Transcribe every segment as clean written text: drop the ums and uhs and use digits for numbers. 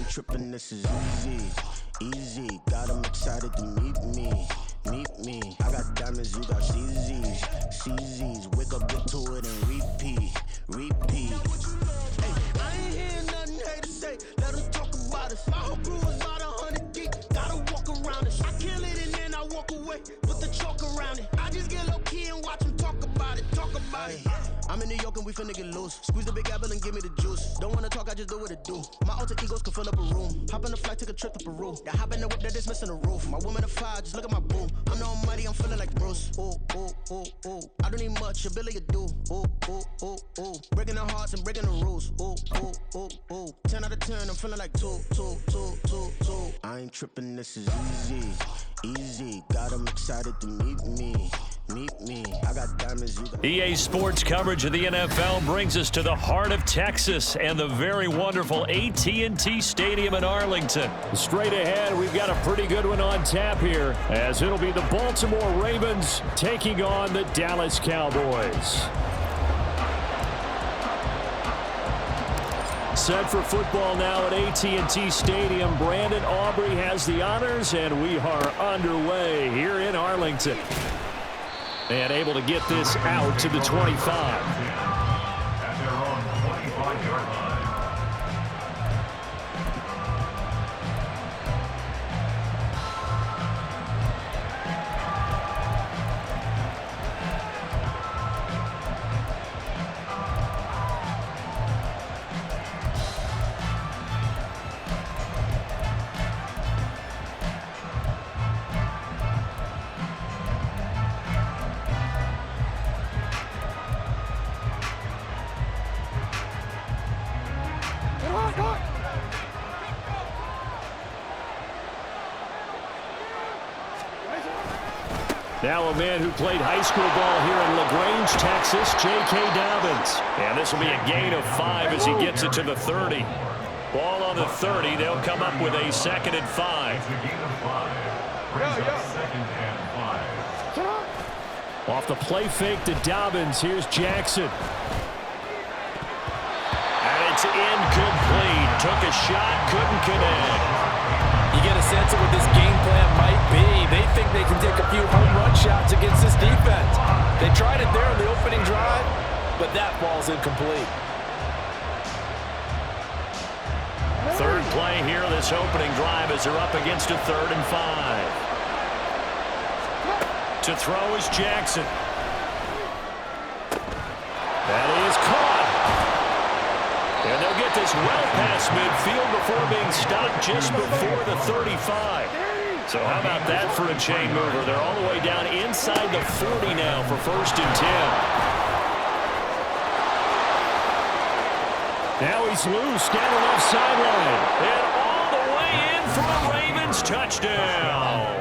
ain't tripping, this is easy. Easy, got them excited to meet me. Meet me. I got diamonds, you got CZs. CZs, wake up, get to it, and repeat. Repeat. Hey, I ain't hearing nothing hate to say. Let them talk about us. My whole crew is about 100 deep. Gotta walk around us. I kill it and then I walk away. Put the chalk around it. I just get low key and watch them talk about it. Talk about it. I'm in New York and we finna get loose. Squeeze the big apple and give me the juice. Don't wanna talk, I just do what it do. My alter egos can fill up a room. Hop on a flight, take a trip to Peru. That hop in the whip that is missing the roof. My woman a fire, just look at my boo. I'm no mighty, I'm feeling like Bruce. Ooh, ooh, ooh, ooh. I don't need much, ability to do. Ooh, ooh, ooh, ooh. Breaking the hearts and breaking the rules. Ooh, ooh, ooh, ooh. 10 out of 10, I'm feeling like 2. I ain't tripping, this is easy. Easy, got them excited to meet me. Meet me. I got diamonds, you got... EA Sports coverage of the NFL brings us to the heart of Texas and the very wonderful AT&T Stadium in Arlington. Straight ahead, we've got a pretty good one on tap here, as it'll be the Baltimore Ravens taking on the Dallas Cowboys. Set for football now at AT&T Stadium. Brandon Aubrey has the honors, and we are underway here in Arlington. And able to get this out to the 25. At their own 25-yard line. Now a man who played high school ball here in LaGrange, Texas, J.K. Dobbins. And this will be a gain of 5 as he gets it to the 30. Ball on the 30. They'll come up with a 2nd and 5. Off the play fake to Dobbins. Here's Jackson. And it's incomplete. Took a shot, couldn't connect. You get a sense of what this game plan might be. They think they can take a few home run shots against this defense. They tried it there in the opening drive, but that ball's incomplete. Third play here, this opening drive as they're up against a 3rd and 5. To throw is Jackson. That is caught. And they'll get this well past midfield before being stopped just before the 35. So how about that for a chain mover? They're all the way down inside the 40 now for 1st and 10. Now he's loose, down the left sideline. And all the way in for a Ravens touchdown.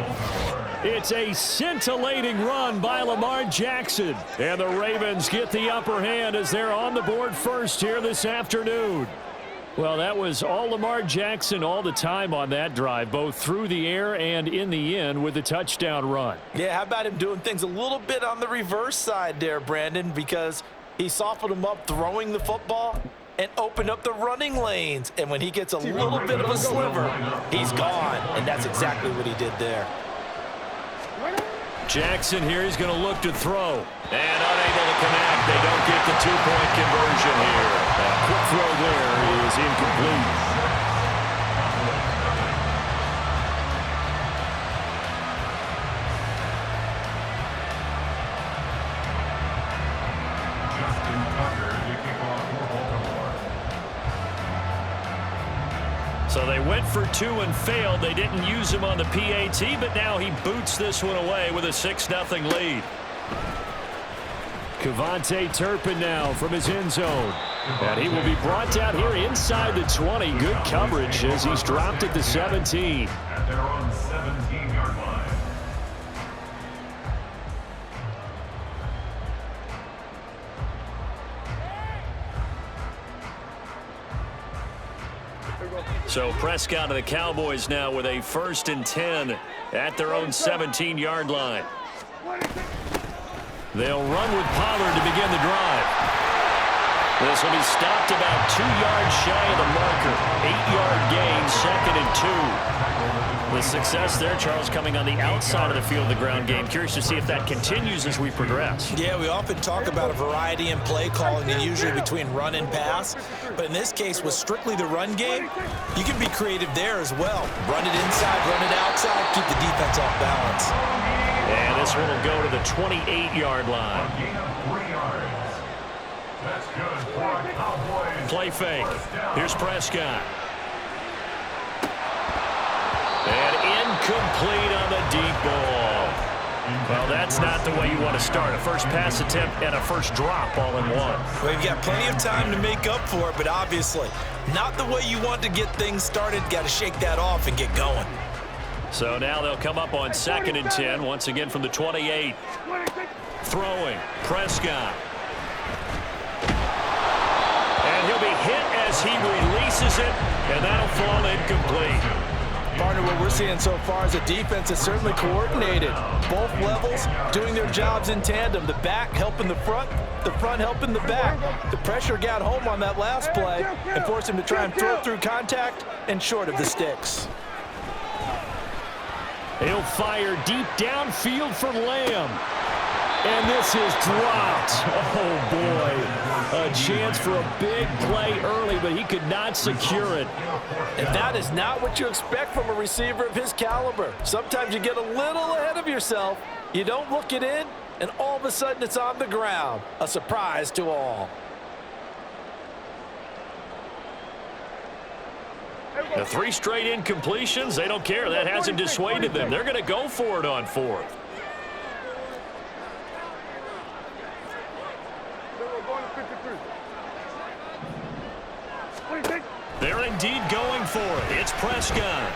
It's a scintillating run by Lamar Jackson. And the Ravens get the upper hand as they're on the board first here this afternoon. Well, that was all Lamar Jackson all the time on that drive, both through the air and in the end with the touchdown run. Yeah, how about him doing things a little bit on the reverse side there, Brandon, because he softened him up throwing the football and opened up the running lanes. And when he gets a little bit of a sliver, he's gone. And that's exactly what he did there. Jackson here, he's going to look to throw. And unable to connect. They don't get the 2-point conversion here. That quick throw there is incomplete. So they went for 2 and failed. They didn't use him on the PAT, but now he boots this one away with a 6-0 lead. Kevontae Turpin now from his end zone. And he will be brought down here inside the 20. Good coverage as he's dropped at the 17. At their own 17-yard line. So Prescott and the Cowboys now with a 1st and 10 at their own 17-yard line. They'll run with Pollard to begin the drive. This will be stopped about 2 yards shy of the marker. 8-yard gain, 2nd and 2. The success there, Charles, coming on the outside of the field of the ground game. Curious to see if that continues as we progress. Yeah, we often talk about a variety in play calling, and usually between run and pass. But in this case, with strictly the run game, you can be creative there as well. Run it inside, run it outside, keep the defense off balance. And this one will go to the 28-yard line. That's good for a Cowboys. Play fake. Here's Prescott. And incomplete on the deep ball. Well, that's not the way you want to start. A first pass attempt and a first drop all in one. Well, you've got plenty of time to make up for it, but obviously not the way you want to get things started. Got to shake that off and get going. So now they'll come up on 2nd and 10, once again from the 28. Throwing. Prescott. And he'll be hit as he releases it, and that'll fall incomplete. Partner, what we're seeing so far is a defense that's certainly coordinated. Both levels doing their jobs in tandem. The back helping the front helping the back. The pressure got home on that last play and forced him to try and throw through contact and short of the sticks. He'll fire deep downfield for Lamb. And this is dropped. Oh, boy. A chance for a big play early, but he could not secure it. And that is not what you expect from a receiver of his caliber. Sometimes you get a little ahead of yourself. You don't look it in, and all of a sudden it's on the ground. A surprise to all. The 3 straight incompletions, they don't care. That hasn't dissuaded them. They're going to go for it on 4th. They're indeed going for it. It's Prescott.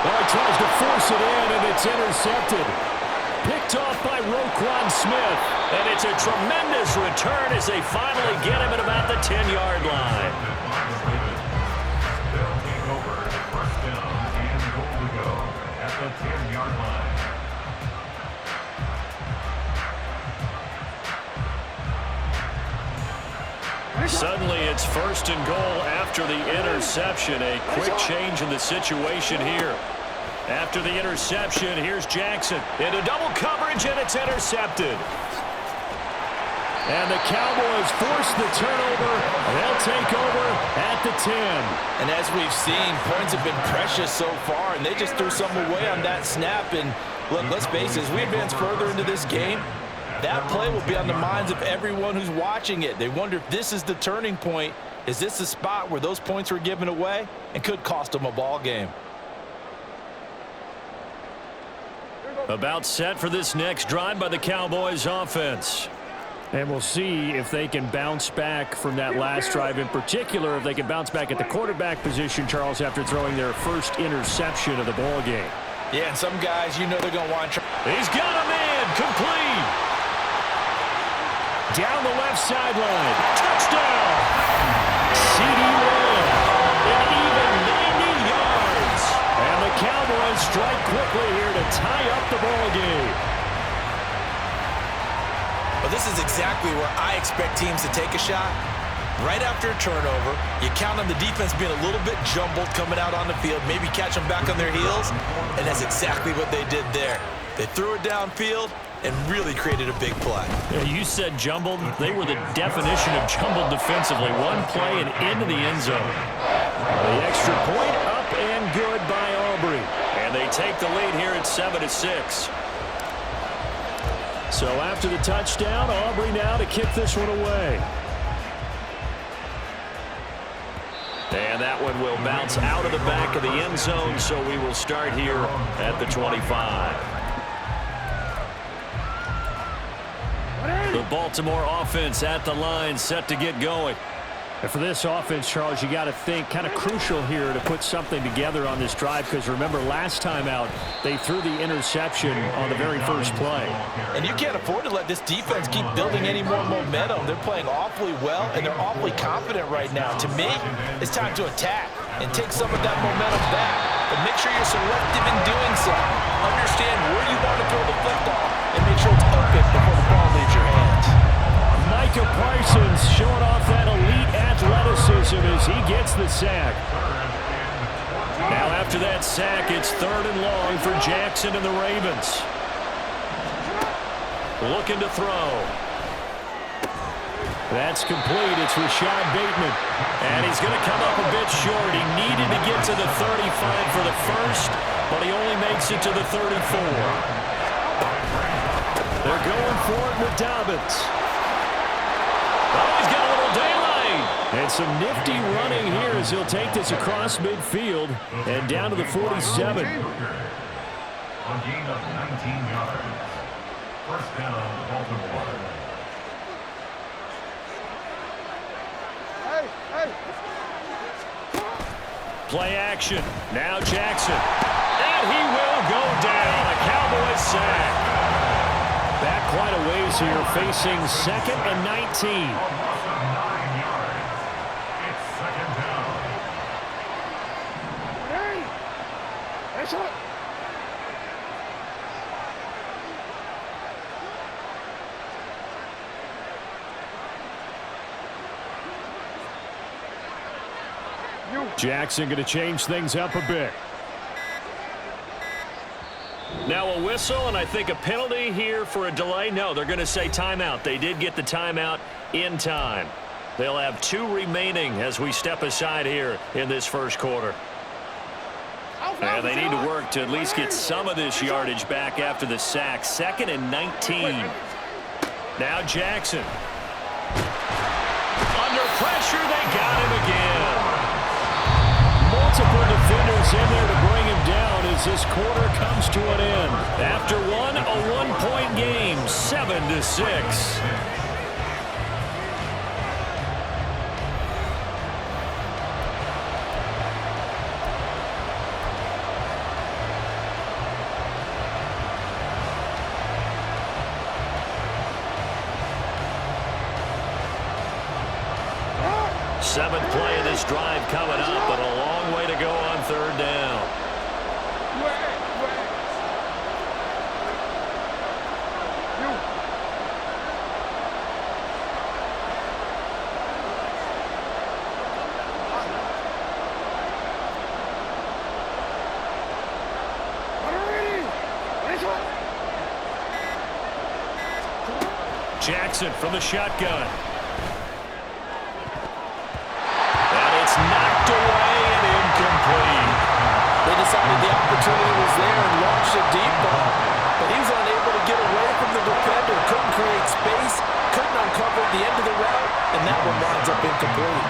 Well, he tries to force it in, and it's intercepted. Picked off by Roquan Smith. And it's a tremendous return as they finally get him at about the 10-yard line. They'll take over 1st down and goal to go at the 10-yard line. Suddenly it's 1st and goal after the interception. A quick change in the situation here. After the interception, here's Jackson into double coverage, and it's intercepted. And the Cowboys force the turnover. They'll take over at the 10. And as we've seen, points have been precious so far, and they just threw some away on that snap. And look, let's face it, as we advance further into this game, that play will be on the minds of everyone who's watching it. They wonder if this is the turning point. Is this the spot where those points were given away and could cost them a ball game? About set for this next drive by the Cowboys offense. And we'll see if they can bounce back from that last drive, in particular if they can bounce back at the quarterback position, Charles, after throwing their first interception of the ball game. Yeah, and some guys, you know they're going to want to. He's got a man, complete. Down the left sideline. Touchdown. CD Lamb. An even 90 yards. And the Cowboys strike quickly here to tie up the ball game. Well, this is exactly where I expect teams to take a shot. Right after a turnover, you count on the defense being a little bit jumbled coming out on the field, maybe catch them back on their heels, and that's exactly what they did there. They threw it downfield and really created a big play. Yeah, you said jumbled. They were the definition of jumbled defensively. One play and into the end zone. The extra point up and good by Aubrey. And they take the lead here at 7-6. So after the touchdown, Aubrey now to kick this one away. And that one will bounce out of the back of the end zone, so we will start here at the 25. The Baltimore offense at the line, set to get going. And for this offense, Charles, you got to think kind of crucial here to put something together on this drive, because remember last time out they threw the interception on the very first play. And you can't afford to let this defense keep building any more momentum. They're playing awfully well, and they're awfully confident right now. To me, it's time to attack and take some of that momentum back. But make sure you're selective in doing so. Understand where you want to throw the football and make sure it's open before the ball leaves your hands. Micah Parsons showing off He gets the sack. Now after that sack, it's 3rd and long for Jackson and the Ravens. Looking to throw. That's complete. It's Rashad Bateman. And he's going to come up a bit short. He needed to get to the 35 for the first, but he only makes it to the 34. They're going for it with Dobbins. Oh, he's got a little daylight. And some nifty running here as he'll take this across midfield and down to the 47. A gain of 19 yards. First down, Baltimore. Play action. Now Jackson. And he will go down. A Cowboys sack. Back quite a ways here, facing 2nd and 19. It's 2nd down. Jackson going to change things up a bit. Now a whistle, and I think a penalty here for a delay. No, they're going to say timeout. They did get the timeout in time. They'll have 2 remaining as we step aside here in this first quarter. And they need to work to at least get some of this yardage back after the sack. 2nd and 19. Now Jackson. Under pressure, they got him again. Multiple defenders in there to bring him down as this quarter comes to an end. After one, a 1-point game, 7-6. Seventh play of this drive coming up, but a long way to go on 3rd down. Jackson from the shotgun. Knocked away and incomplete. They decided the opportunity was there and launched a deep ball, but he was unable to get away from the defender, couldn't create space, couldn't uncover the end of the route, and that one winds up incomplete.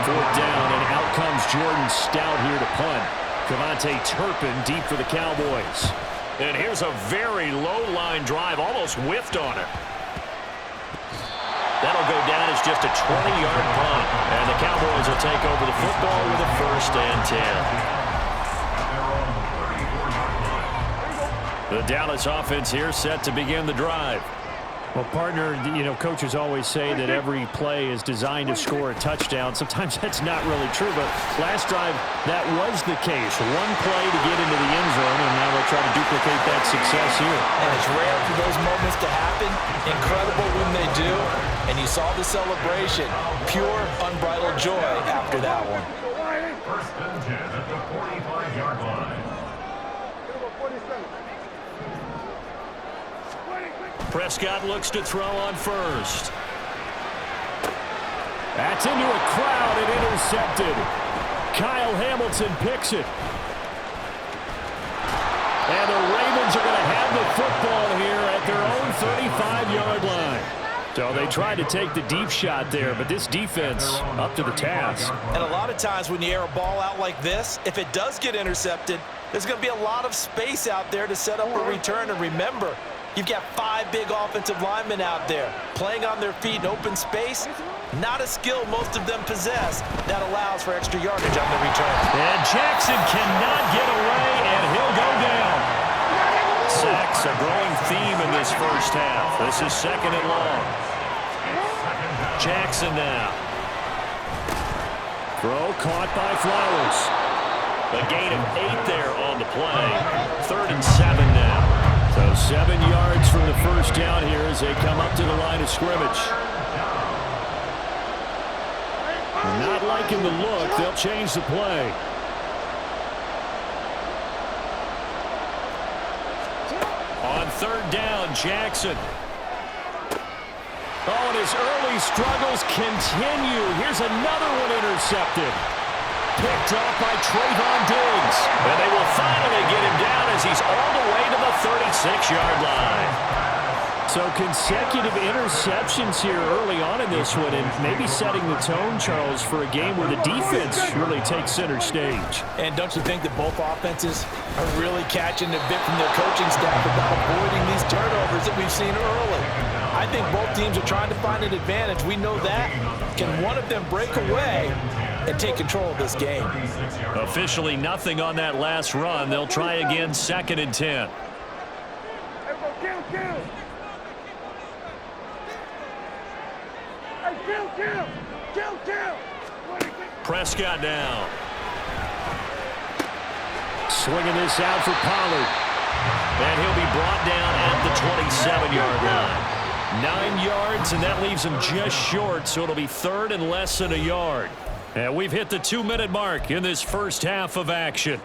4th down, and out comes Jordan Stout here to punt. Cavante Turpin deep for the Cowboys. And here's a very low-line drive, almost whiffed on it. That'll go down as just a 20-yard punt. And the Cowboys will take over the football with a 1st and 10. The Dallas offense here set to begin the drive. Well, partner, you know, coaches always say that every play is designed to score a touchdown. Sometimes that's not really true, but last drive, that was the case. One play to get into the end zone, and now they'll try to duplicate that success here. And it's rare for those moments to happen. Incredible when they do. And you saw the celebration. Pure, unbridled joy after that one. 1st and 10 at the 45-yard line. Prescott looks to throw on 1st. That's into a crowd and intercepted. Kyle Hamilton picks it. And the Ravens are going to have the football here at their own 35-yard line. So they tried to take the deep shot there, but this defense up to the task. And a lot of times when you air a ball out like this, if it does get intercepted, there's going to be a lot of space out there to set up a return. And remember, you've got 5 big offensive linemen out there playing on their feet in open space. Not a skill most of them possess that allows for extra yardage on the return. And Jackson cannot get away, and he'll go down. Sacks a growing theme in this first half. This is 2nd and long. Jackson now. Throw caught by Flowers. A gain of 8 there on the play. 3rd and 7 now. So 7 yards from the first down here as they come up to the line of scrimmage. Not liking the look, they'll change the play. On third down, Jackson. Oh, and his early struggles continue. Here's another one intercepted. Picked off by Trayvon Diggs. And they will finally get him down as he's all the way to the 36-yard line. So consecutive interceptions here early on in this one, and maybe setting the tone, Charles, for a game where the defense really takes center stage. And don't you think that both offenses are really catching a bit from their coaching staff about avoiding these turnovers that we've seen early? I think both teams are trying to find an advantage. We know that. Can one of them break away and take control of this game? Officially nothing on that last run. They'll try again, 2nd and 10. Prescott down. Swinging this out for Pollard. And he'll be brought down at the 27-yard line. 9 yards, and that leaves him just short, so it'll be 3rd and less than a yard. And we've hit the 2-minute mark in this first half of action.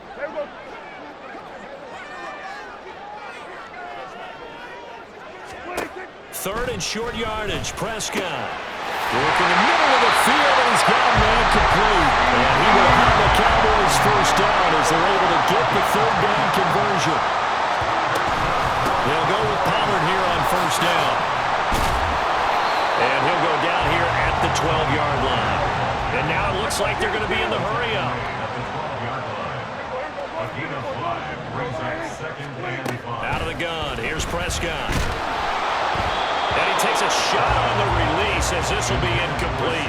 Third and short yardage. Prescott. Working the middle of the field, and he's got man complete. And he will have the Cowboys first down as they're able to get the 3rd down conversion. They'll go with Pollard here on first down. And he'll go down here at the 12-yard line. And now it looks like they're going to be in the hurry-up. Out of the gun. Here's Prescott. And he takes a shot on the release as this will be incomplete.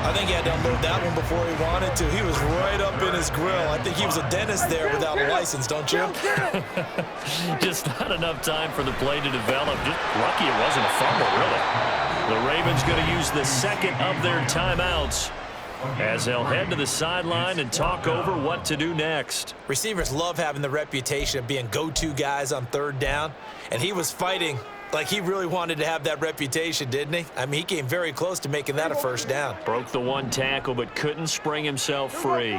I think he had to unload that one before he wanted to. He was right up in his grill. I think he was a dentist there without a license, don't you? Just not enough time for the play to develop. Just lucky it wasn't a fumble, really. The Ravens going to use the 2nd of their timeouts as they'll head to the sideline and talk over what to do next. Receivers love having the reputation of being go-to guys on 3rd down, and he was fighting like he really wanted to have that reputation, didn't he? I mean, he came very close to making that a first down. Broke the one tackle, but couldn't spring himself free.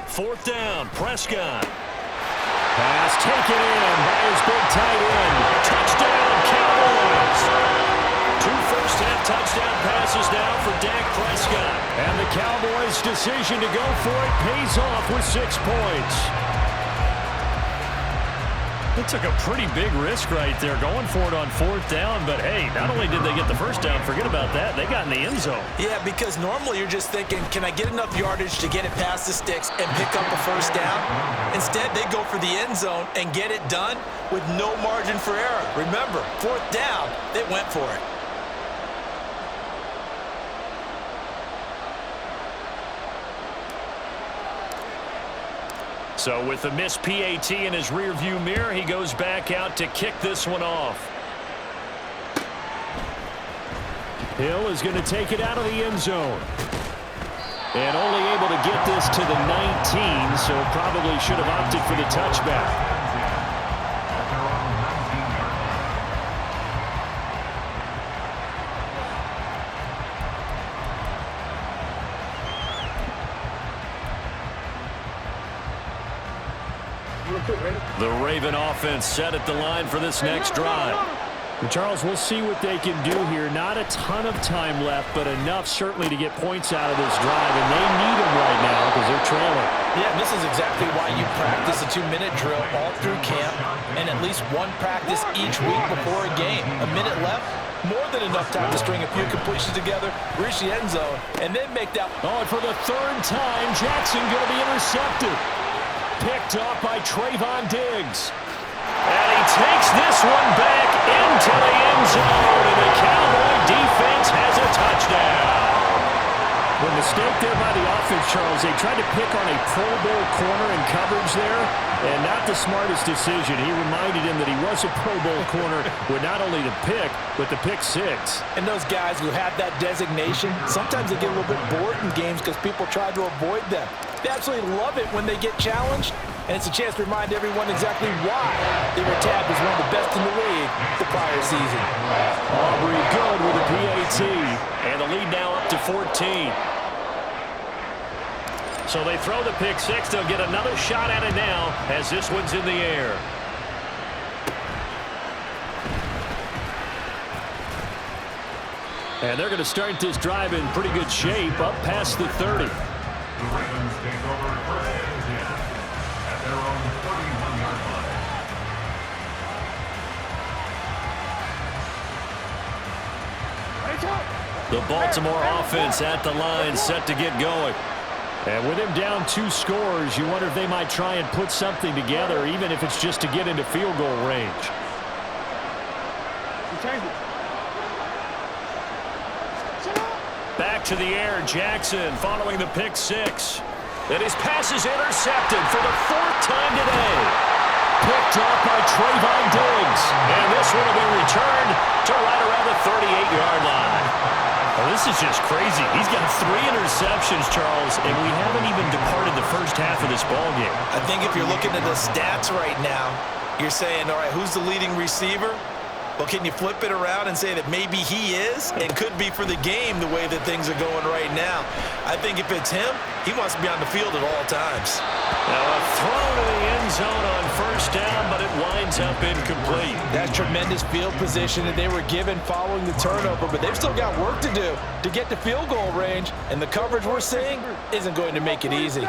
4th down, Prescott. Pass taken in by his big tight end. Touchdown, Cowboys. 2 first-half touchdown passes now for Dak Prescott. And the Cowboys' decision to go for it pays off with 6 points. They took a pretty big risk right there going for it on 4th down, but hey, not only did they get the first down, forget about that, they got in the end zone. Yeah, because normally you're just thinking, can I get enough yardage to get it past the sticks and pick up a first down? Instead, they go for the end zone and get it done with no margin for error. Remember, 4th down, they went for it. So with the missed PAT in his rearview mirror, he goes back out to kick this one off. Hill is going to take it out of the end zone. And only able to get this to the 19, so probably should have opted for the touchback. The Raven offense set at the line for this next drive. And Charles, we'll see what they can do here. Not a ton of time left, but enough certainly to get points out of this drive, and they need them right now because they're trailing. Yeah, and this is exactly why you practice a 2-minute drill all through camp and at least one practice each week before a game. A minute left, more than enough time to string a few completions together, reach the end zone, and then make that. Oh, and for the 3rd time, Jackson going to be intercepted. Picked off by Trayvon Diggs. And he takes this one back into the end zone, and the Cowboy defense has a touchdown. The mistake there by the offense, Charles, they tried to pick on a Pro Bowl corner in coverage there, and not the smartest decision. He reminded him that he was a Pro Bowl corner with not only the pick, but the pick 6. And those guys who have that designation, sometimes they get a little bit bored in games because people try to avoid them. They absolutely love it when they get challenged, and it's a chance to remind everyone exactly why they were tagged as one of the best in the league the prior season. Aubrey good with a PAT. And the lead now up 14. So they throw the pick six. They'll get another shot at it now as this one's in the air. And they're going to start this drive in pretty good shape up past the 30. The Ravens take over first and 10 at their own 31-yard line. The Baltimore offense at the line, set to get going. And with him down 2 scores, you wonder if they might try and put something together, even if it's just to get into field goal range. Back to the air, Jackson following the pick six. And his pass is intercepted for the 4th time today. Picked off by Trayvon Diggs. And this one will be returned to right around the 38-yard line. Well, this is just crazy. He's got 3 interceptions, Charles, and we haven't even departed the first half of this ballgame. I think if you're looking at the stats right now, you're saying, all right, who's the leading receiver? Well, can you flip it around and say that maybe he is and could be for the game the way that things are going right now? I think if it's him, he wants to be on the field at all times. Now a throw to the end zone on first down, but it winds up incomplete. That's tremendous field position that they were given following the turnover, but they've still got work to do to get to field goal range, and the coverage we're seeing isn't going to make it easy.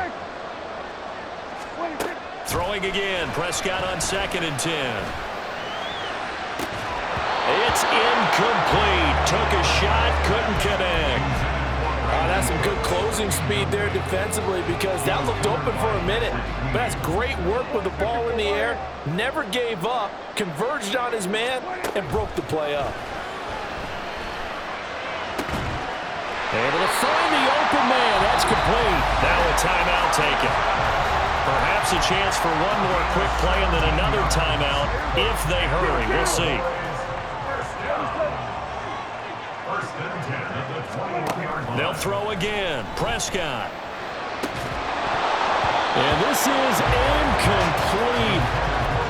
Throwing again, Prescott on 2nd and 10. It's incomplete. Took a shot, couldn't connect. That's some good closing speed there defensively because that looked open for a minute. But that's great work with the ball in the air. Never gave up, converged on his man, and broke the play up. Able to find the open man. That's complete. Now a timeout taken. Perhaps a chance for one more quick play and then another timeout if they hurry. We'll see. They'll throw again. Prescott. And this is incomplete.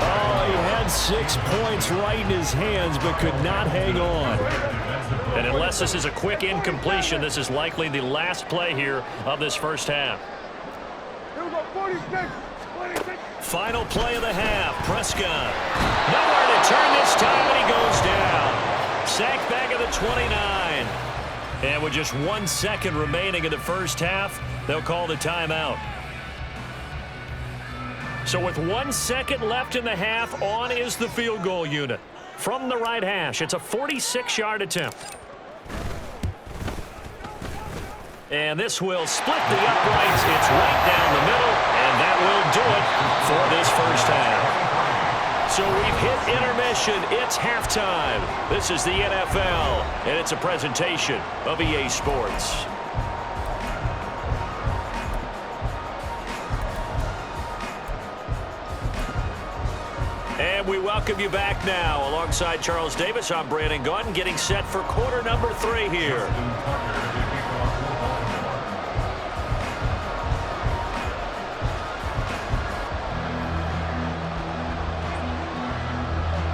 Oh, he had 6 points right in his hands but could not hang on. And unless this is a quick incompletion, this is likely the last play here of this first half. Final play of the half. Prescott. Nowhere to turn this time, and he goes down. Sacked back at the 29. And with just 1 second remaining in the first half, they'll call the timeout. So with 1 second left in the half, on is the field goal unit. From the right hash, it's a 46-yard attempt. And this will split the uprights. It's right down the middle, and that will do it for this first half. So we've hit intermission. It's halftime. This is the NFL, and it's a presentation of EA Sports. And we welcome you back now. Alongside Charles Davis, I'm Brandon Gunn, getting set for quarter number 3 here.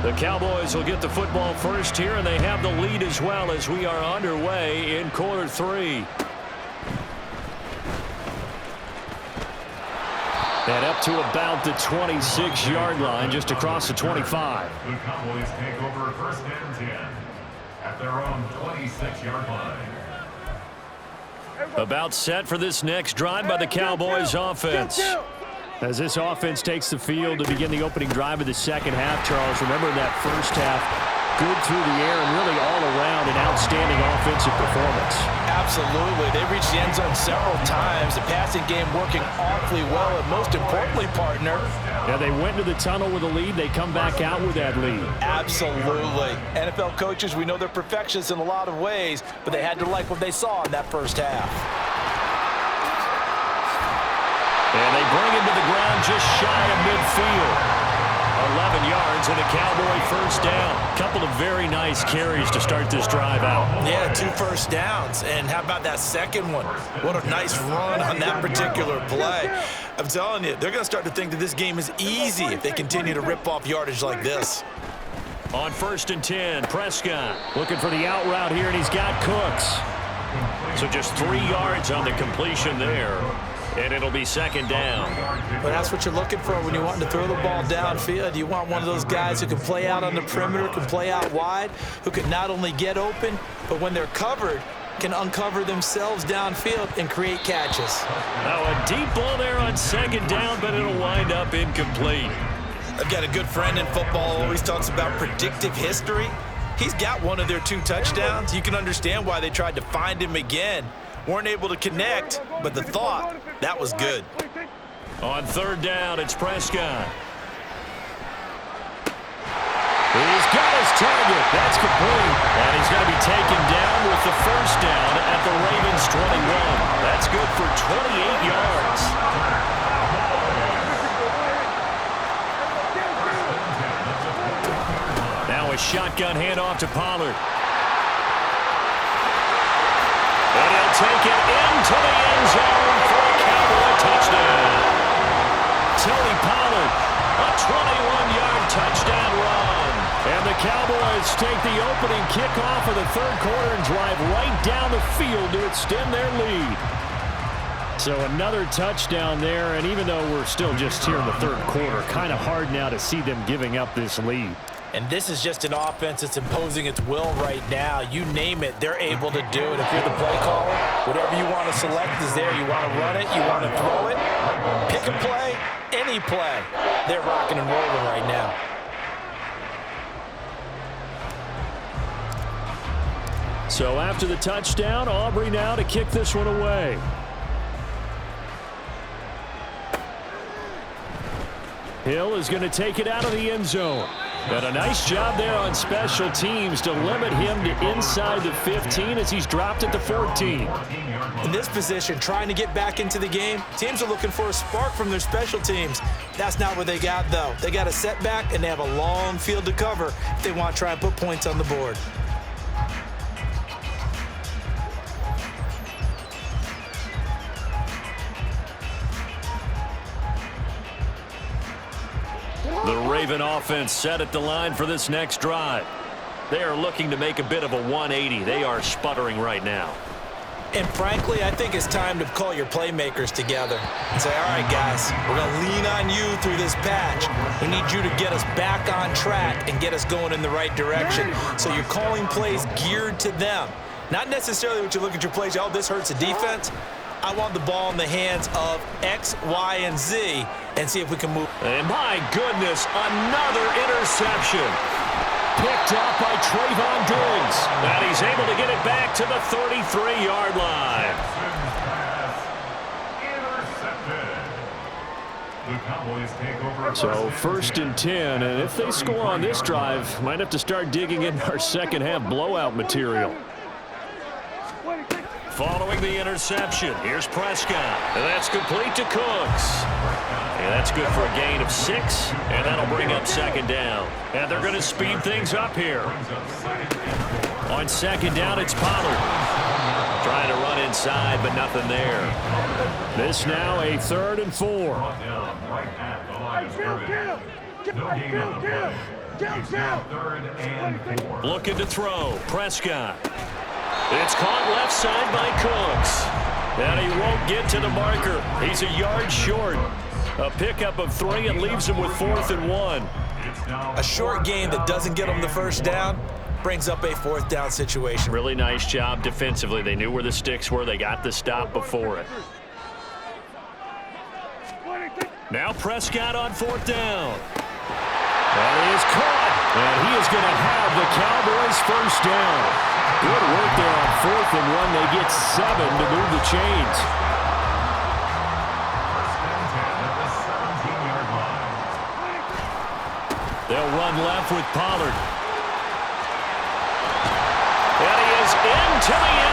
The Cowboys will get the football first here, and they have the lead as well as we are underway in quarter 3. And up to about the 26-yard line, just across the 25. The Cowboys take over first and 10 at their own 26-yard line. About set for this next drive by the Cowboys offense. As this offense takes the field to begin the opening drive of the second half, Charles, remember that first half, good through the air and really all around an outstanding offensive performance. Absolutely. They reached the end zone several times. The passing game working awfully well, and most importantly, partner. Yeah, they went to the tunnel with a lead. They come back out with that lead. Absolutely. NFL coaches, we know they're perfectionists in a lot of ways, but they had to like what they saw in that first half. And they bring him to the ground just shy of midfield. 11 yards and a Cowboy first down. Couple of very nice carries to start this drive out. Yeah, 2 first downs. And how about that second one? What a nice run on that particular play. I'm telling you, they're going to start to think that this game is easy if they continue to rip off yardage like this. On 1st and 10, Prescott looking for the out route here, and he's got Cooks. So just 3 yards on the completion there, and it'll be second down. But that's what you're looking for when you want to throw the ball downfield. You want one of those guys who can play out on the perimeter, can play out wide, who can not only get open, but when they're covered, can uncover themselves downfield and create catches. Now a deep ball there on second down, but it'll wind up incomplete. I've got a good friend in football who always talks about predictive history. He's got one of their 2 touchdowns. You can understand why they tried to find him again. Weren't able to connect, but the thought, that was good. On third down, it's Prescott. He's got his target. That's complete. And he's going to be taken down with the first down at the Ravens 21. That's good for 28 yards. Now a shotgun handoff to Pollard. And he'll take it into the end zone for a Cowboy touchdown. Tony Pollard, a 21-yard touchdown run. And the Cowboys take the opening kickoff of the third quarter and drive right down the field to extend their lead. So another touchdown there, and even though we're still just here in the third quarter, kind of hard now to see them giving up this lead. And this is just an offense that's imposing its will right now. You name it, they're able to do it. If you're the play caller, whatever you want to select is there. You want to run it, you want to throw it, pick a play, any play. They're rocking and rolling right now. So after the touchdown, Aubrey now to kick this one away. Hill is going to take it out of the end zone. And a nice job there on special teams to limit him to inside the 15 as he's dropped at the 14. In this position, trying to get back into the game, teams are looking for a spark from their special teams. That's not what they got, though. They got a setback, and they have a long field to cover if they want to try and put points on the board. The Raven offense set at the line for this next drive. They are looking to make a bit of a 180. They are sputtering right now. And frankly, I think it's time to call your playmakers together and say, all right, guys, we're going to lean on you through this patch. We need you to get us back on track and get us going in the right direction. So you're calling plays geared to them. Not necessarily what you look at your plays, oh, this hurts the defense. I want the ball in the hands of X, Y, and Z and see if we can move. And my goodness, another interception. Picked up by Trayvon Diggs. And he's able to get it back to the 33-yard line. So first and 10, and if they score on this drive, might have to start digging in our second half blowout material. Following the interception, here's Prescott. And that's complete to Cooks. And that's good for a gain of 6, and that'll bring up second down. And they're going to speed things up here. On second down, it's Pollard. Trying to run inside, but nothing there. This now a 3rd and 4. Looking to throw. Prescott. It's caught left side by Cooks. And he won't get to the marker. He's a yard short. A pickup of 3 and leaves him with 4th and 1. A short game that doesn't get them the first down brings up a 4th down situation. Really nice job defensively. They knew where the sticks were. They got the stop before it. Now Prescott on 4th down. That is caught. And he is going to have the Cowboys first down. Good work there on 4th and 1. They get 7 to move the chains. They'll run left with Pollard. And he is into the